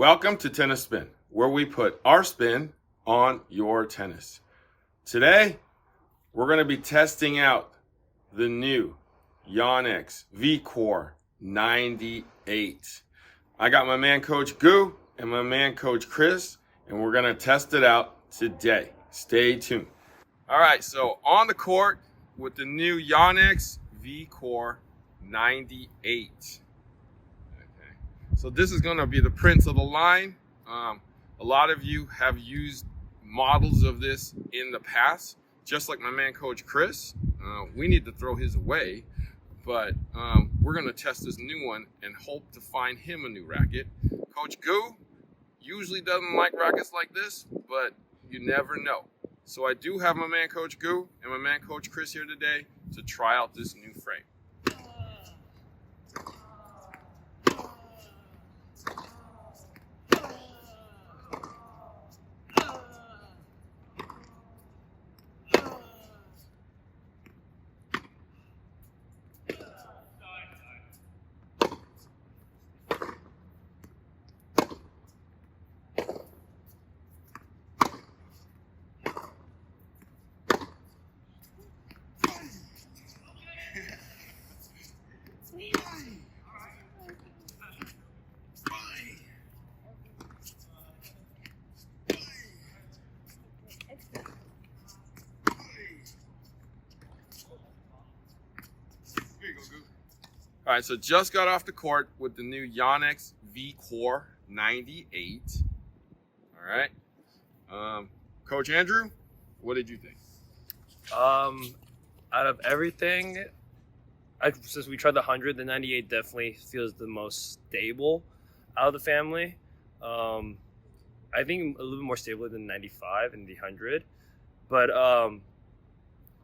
Welcome to Tennis Spin, where we put our spin on your tennis. Today, we're going to be testing out the new Yonex Vcore 98. I got my man Coach Goo and my man Coach Chris, and we're going to test it out today. Stay tuned. All right, so on the court with the new Yonex Vcore 98. So this is going to be the prince of the line. A lot of you have used models of this in the past, just like my man Coach Chris. We need to throw his away, but we're going to test this new one and hope to find him a new racket. Coach Goo usually doesn't like rackets like this, but you never know. So I do have my man Coach Goo and my man Coach Chris here today to try out this new frame. All right, so just got off the court with the new Yonex Vcore 98. All right, Coach Andrew, what did you think? Out of everything, since we tried the 100, the 98 definitely feels the most stable out of the family. I think a little bit more stable than 95 and the 100. But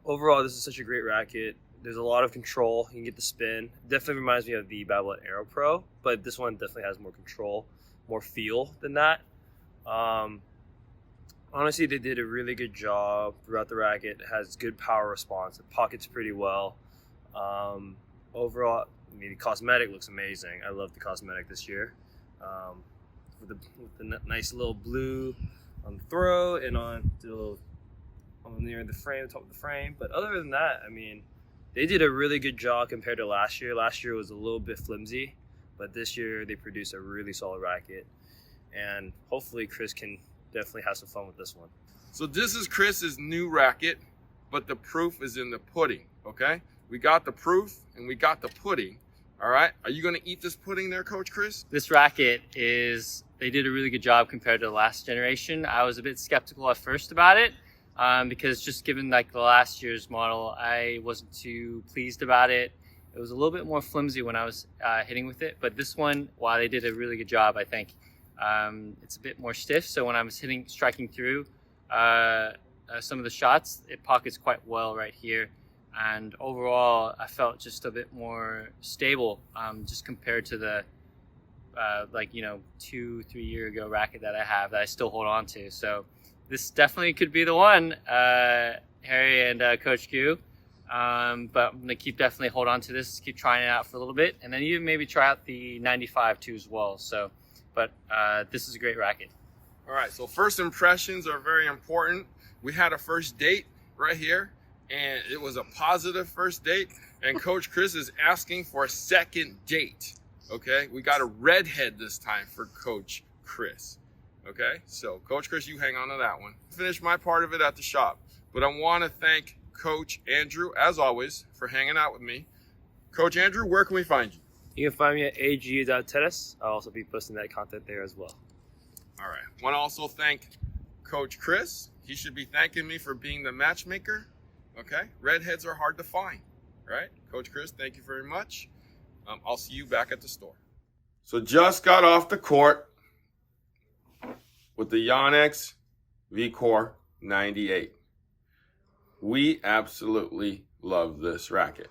overall, this is such a great racket. There's a lot of control. You can get the spin. Definitely reminds me of the Babylon Aero Pro, but this one definitely has more control, more feel than that. Honestly, they did a really good job throughout the racket. It has good power response. It pockets pretty well. Overall, I mean, the cosmetic looks amazing. I love the cosmetic this year. With the nice little blue on the throat and on the little near the frame, top of the frame. But other than that, I mean, they did a really good job compared to last year. Last year was a little bit flimsy, but this year they produced a really solid racket. And hopefully Chris can definitely have some fun with this one. So this is Chris's new racket, but the proof is in the pudding, okay? We got the proof and we got the pudding, all right? Are you gonna eat this pudding there, Coach Chris? This racket they did a really good job compared to the last generation. I was a bit skeptical at first about it. Because just given like the last year's model, I wasn't too pleased about it. It was a little bit more flimsy when I was hitting with it, but this one, while they did a really good job, I think it's a bit more stiff. So when I was striking through some of the shots, it pockets quite well right here. And overall, I felt just a bit more stable, just compared to the 2-3 year ago racket that I have that I still hold on to. So this definitely could be the one, Harry and Coach Q. But I'm going to definitely hold on to this, keep trying it out for a little bit, and then even maybe try out the 95 too as well. So, but this is a great racket. All right, so first impressions are very important. We had a first date right here, and it was a positive first date, and Coach Chris is asking for a second date, okay? We got a redhead this time for Coach Chris. Okay, so Coach Chris, you hang on to that one. Finish my part of it at the shop. But I want to thank Coach Andrew, as always, for hanging out with me. Coach Andrew, where can we find you? You can find me at ag.tennis. I'll also be posting that content there as well. All right. Want to also thank Coach Chris. He should be thanking me for being the matchmaker. Okay, redheads are hard to find, right? Coach Chris, thank you very much. I'll see you back at the store. So just got off the court with the Yonex Vcore 98. We absolutely love this racket.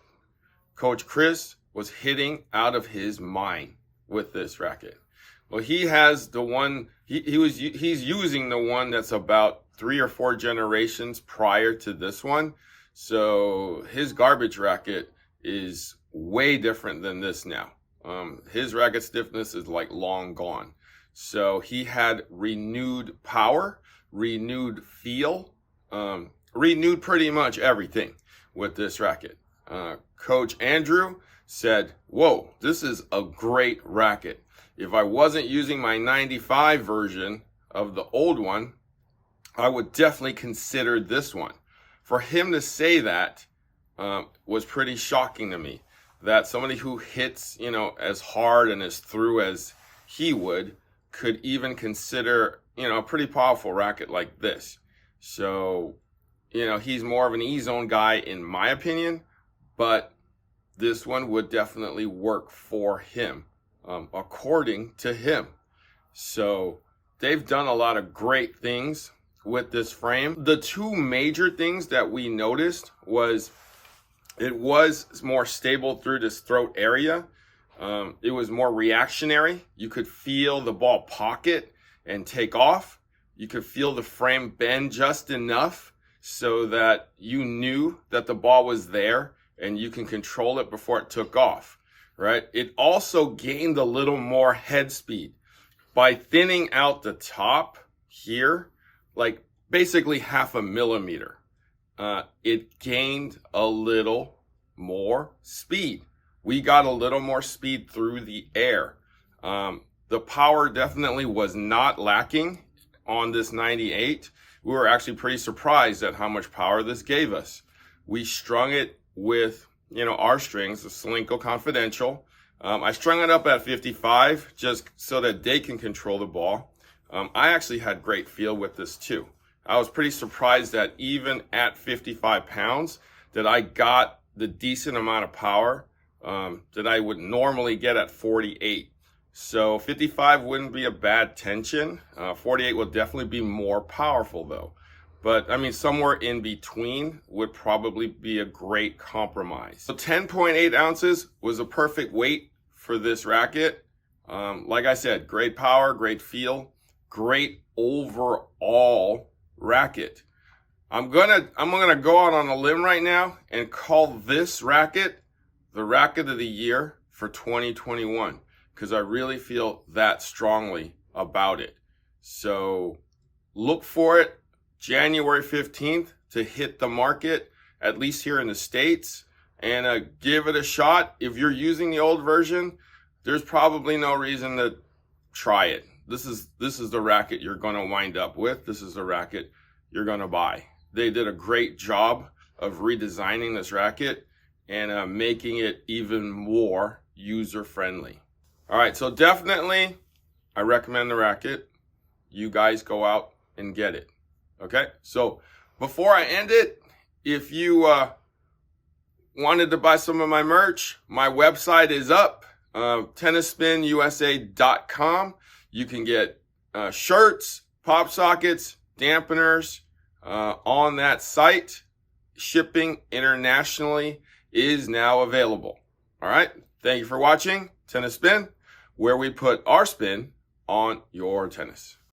Coach Chris was hitting out of his mind with this racket. Well, he has the one, he's using the one that's about 3 or 4 generations prior to this one. So his garbage racket is way different than this now. His racket stiffness is like long gone. So he had renewed power, renewed feel, renewed pretty much everything with this racket. Coach Andrew said, whoa, this is a great racket. If I wasn't using my 95 version of the old one, I would definitely consider this one. For him to say that was pretty shocking to me. That somebody who hits, as hard and as through as he would could even consider, a pretty powerful racket like this. So, he's more of an E-zone guy in my opinion, but this one would definitely work for him, according to him. So they've done a lot of great things with this frame. The two major things that we noticed was it was more stable through this throat area. It was more reactionary. You could feel the ball pocket and take off. You could feel the frame bend just enough so that you knew that the ball was there and you can control it before it took off, right? It also gained a little more head speed by thinning out the top here, like basically 0.5 millimeter. It gained a little more speed. We got a little more speed through the air. The power definitely was not lacking on this 98. We were actually pretty surprised at how much power this gave us. We strung it with, our strings, the Solinco Confidential. I strung it up at 55 just so that they can control the ball. I actually had great feel with this too. I was pretty surprised that even at 55 pounds that I got the decent amount of power that I would normally get at 48. So 55 wouldn't be a bad tension. 48 will definitely be more powerful though. But I mean, somewhere in between would probably be a great compromise. So 10.8 ounces was a perfect weight for this racket. Like I said, great power, great feel, great overall racket. I'm gonna go out on a limb right now and call this racket the racket of the year for 2021 because I really feel that strongly about it. So look for it January 15th to hit the market, at least here in the States, and give it a shot. If you're using the old version, there's probably no reason to try it. This is the racket you're going to wind up with. This is the racket you're going to buy. They did a great job of redesigning this racket and making it even more user-friendly. All right, so definitely I recommend the racket. You guys go out and get it. Okay, so before I end it, if you wanted to buy some of my merch, my website is up, tennisspinusa.com. You can get shirts, pop sockets, dampeners on that site. Shipping internationally is now available. All right, thank you for watching Tennis Spin, where we put our spin on your tennis.